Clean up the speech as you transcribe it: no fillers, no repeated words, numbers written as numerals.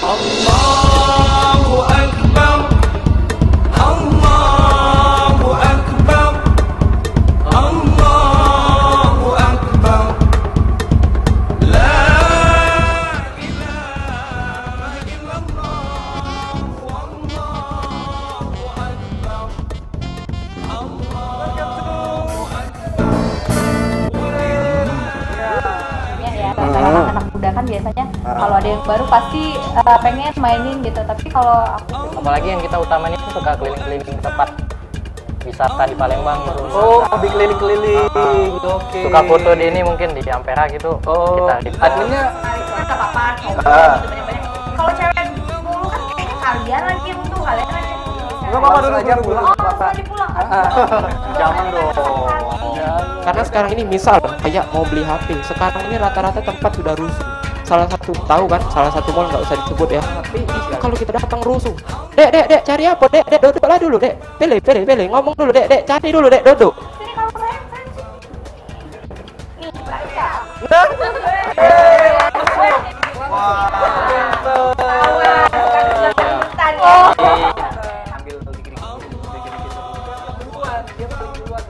Allahu Akbar, Allahu Akbar, Allahu Akbar. La ilaha illallah, Wallahu Akbar, Allahu Akbar. Ya, anak-anak muda kan biasanya kalau ada yang baru pasti pengen mainin gitu. Tapi kalau aku Apalagi yang kita utamain itu suka keliling-keliling tempat wisata di Palembang gitu. Oh, hobi keliling-keliling. Oke. Suka foto di ini mungkin di Ampera gitu. Oh, Kita adminnya nggak apa-apa gitu banyak-banyak. Kalau cewek dulu kan kayaknya kalian lagi yang butuh, kalian lagi yang butuh. nggak apa-apa dulu aja pulang. Oh, langsung aja pulang. Jangan dong. Karena sekarang ini misal kayak mau beli HP, sekarang ini rata-rata tempat sudah rusuh. Salah satu tahu kan, salah satu mall nggak usah disebut ya. Tapi itu kalau kita datang rusuh, dek cari apa? Dek duduklah dulu dek, pilih ngomong dulu dek cari dulu dek duduk. Sini kalau saya nih baca. Ambil dikit-dikit. Duluan, dia paling duluan.